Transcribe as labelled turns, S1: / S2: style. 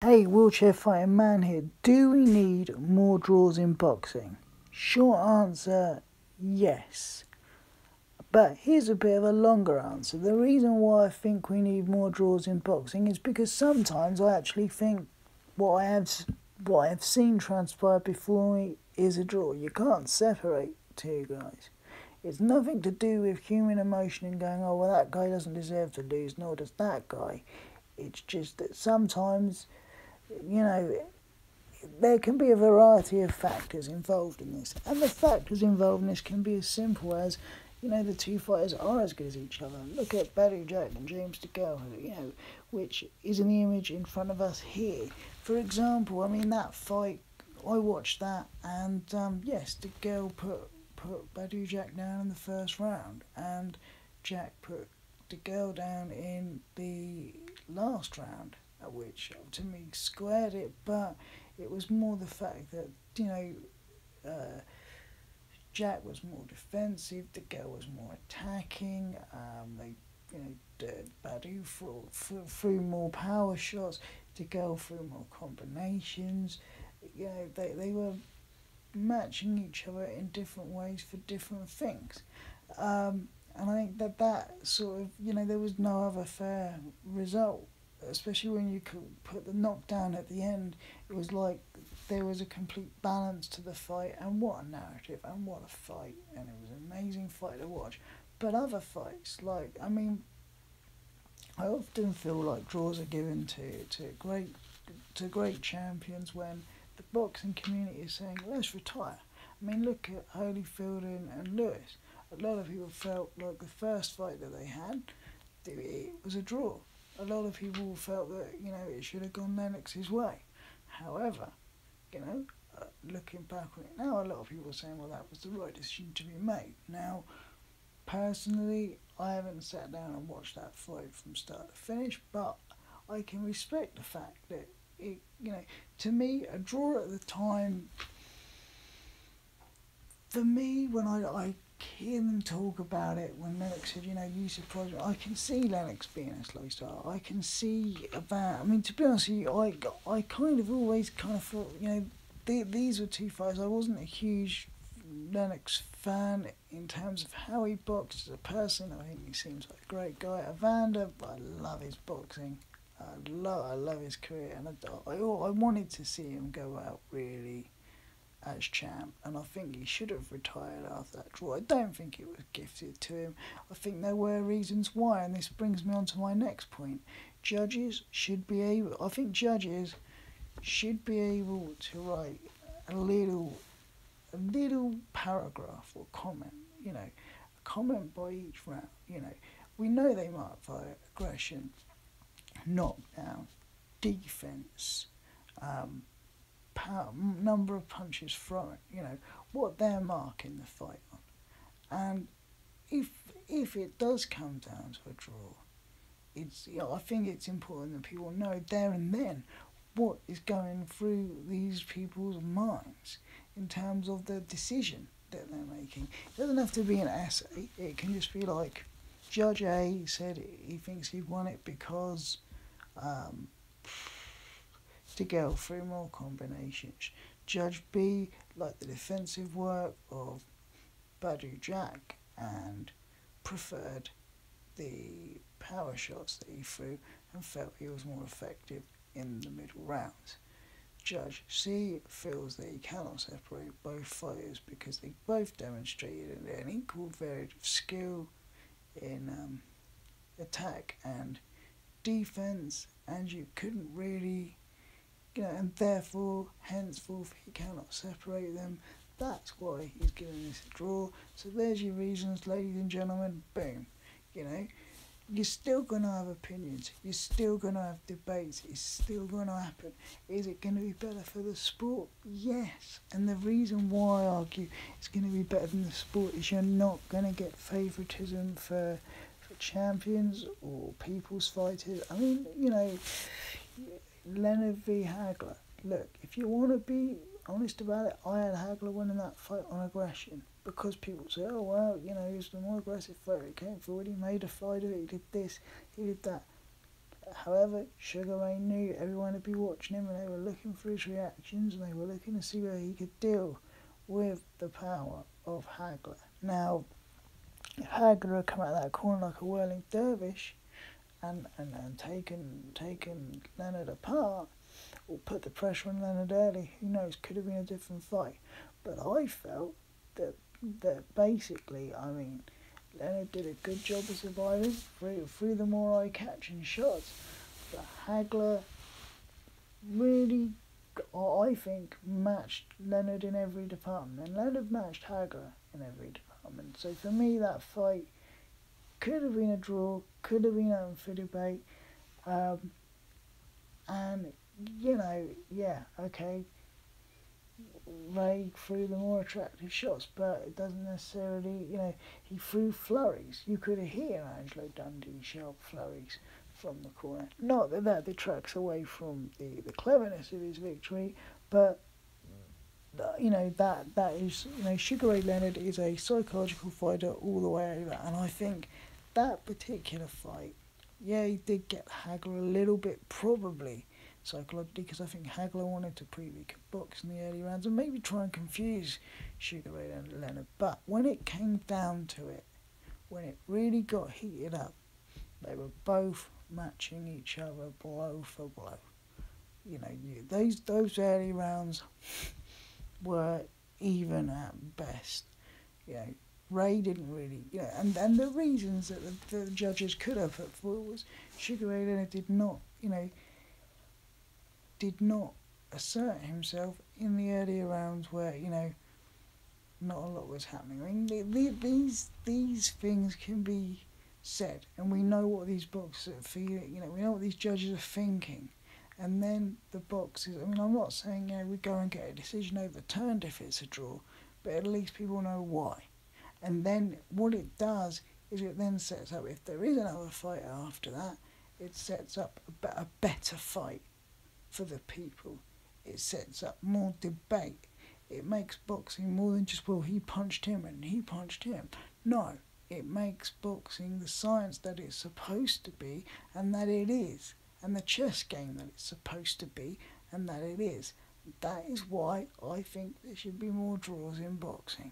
S1: Hey, wheelchair fighting man here. Do we need more draws in boxing? Short answer, yes. But here's a bit of a longer answer. The reason why I think we need more draws in boxing is because sometimes I actually think what I have seen transpire before me is a draw. You can't separate two guys. It's nothing to do with human emotion and going, oh well, that guy doesn't deserve to lose, nor does that guy. It's just that sometimes, you know, there can be a variety of factors involved in this, and the factors involved in this can be as simple as, the two fighters are as good as each other. Look at Badou Jack and James DeGale, which is in the image in front of us here. For example, that fight, I watched that, and yes, DeGale put Badou Jack down in the first round, and Jack put DeGale down in the last round, which to me squared it, but it was more the fact that, Jack was more defensive, DeGale was more attacking. Badou threw more power shots, DeGale threw more combinations. They were matching each other in different ways for different things. And I think that sort of, there was no other fair result, especially when you could put the knockdown at the end. It was like there was a complete balance to the fight, and what a narrative, and what a fight, and it was an amazing fight to watch. But other fights, I often feel like draws are given to great champions when the boxing community is saying, let's retire. Look at Holyfield and Lewis. A lot of people felt like the first fight that they had, it was a draw. A lot of people felt that, it should have gone Lennox's way. However, looking back on it now, a lot of people are saying, well, that was the right decision to be made. Now, personally, I haven't sat down and watched that fight from start to finish, but I can respect the fact that to me, a draw at the time, for me, when I hear them talk about it, when Lennox said, you surprised me, I can see Lennox being a slow starter. I can see that. To be honest with you, I kind of always kind of thought, these were two fights. I wasn't a huge Lennox fan in terms of how he boxed as a person. I think he seems like a great guy. Evander, I love his boxing. I love his career, and I wanted to see him go out really as champ, and I think he should have retired after that draw. I don't think it was gifted to him. I think there were reasons why, and this brings me on to my next point. Judges should be able to write a little paragraph or comment, a comment by each round. We know they mark by aggression, knockdown, defense, power, number of punches thrown, what they're marking the fight on. And if it does come down to a draw, I think it's important that people know there and then what is going through these people's minds in terms of the decision that they're making. It doesn't have to be an essay. It can just be like, Judge A said he thinks he won it because DeGale threw more combinations. Judge B liked the defensive work of Badou Jack and preferred the power shots that he threw and felt he was more effective in the middle rounds. Judge C feels that he cannot separate both fighters because they both demonstrated an equal varied skill in attack and defense, and you couldn't really, and therefore, henceforth, he cannot separate them. That's why he's giving this a draw. So there's your reasons, ladies and gentlemen. Boom. You're still going to have opinions. You're still going to have debates. It's still going to happen. Is it going to be better for the sport? Yes. And the reason why I argue it's going to be better than the sport is you're not going to get favouritism for champions or people's fighters. Leonard v Hagler. Look, if you want to be honest about it, I had Hagler winning that fight on aggression. Because people say, oh well, he was the more aggressive fighter, he came forward, he made a fight of it, he did this, he did that. However, Sugar Ray knew everyone would be watching him and they were looking for his reactions and they were looking to see whether he could deal with the power of Hagler. Now, if Hagler had come out of that corner like a whirling dervish and taken Leonard apart, or put the pressure on Leonard early, who knows, could have been a different fight. But I felt that basically, I mean, Leonard did a good job of surviving through the more eye-catching shots, but Hagler really, I think, matched Leonard in every department, and Leonard matched Hagler in every department. So for me, that fight could have been a draw, could have been open for debate, and okay, Ray threw the more attractive shots, but it doesn't necessarily, he threw flurries. You could hear Angelo Dundee sharp flurries from the corner. Not that detracts away from the cleverness of his victory, but that is, Sugar Ray Leonard is a psychological fighter all the way over, and I think that particular fight, he did get Hagler a little bit, probably psychologically, because I think Hagler wanted to prove he could box in the early rounds and maybe try and confuse Sugar Ray Leonard. But when it came down to it, when it really got heated up, they were both matching each other blow for blow. Those early rounds were even at best. Ray didn't really, and the reasons that the judges could have put forward was Sugar Ray Leonard did not assert himself in the earlier rounds where, not a lot was happening. I mean, these things can be said, and we know what these boxers are feeling, we know what these judges are thinking. And then the boxers, I mean, I'm not saying, we go and get a decision overturned if it's a draw, but at least people know why. And then what it does is it then sets up, if there is another fight after that, it sets up a better fight for the people. It sets up more debate. It makes boxing more than just, well, he punched him and he punched him. No, it makes boxing the science that it's supposed to be and that it is, and the chess game that it's supposed to be and that it is. That is why I think there should be more draws in boxing.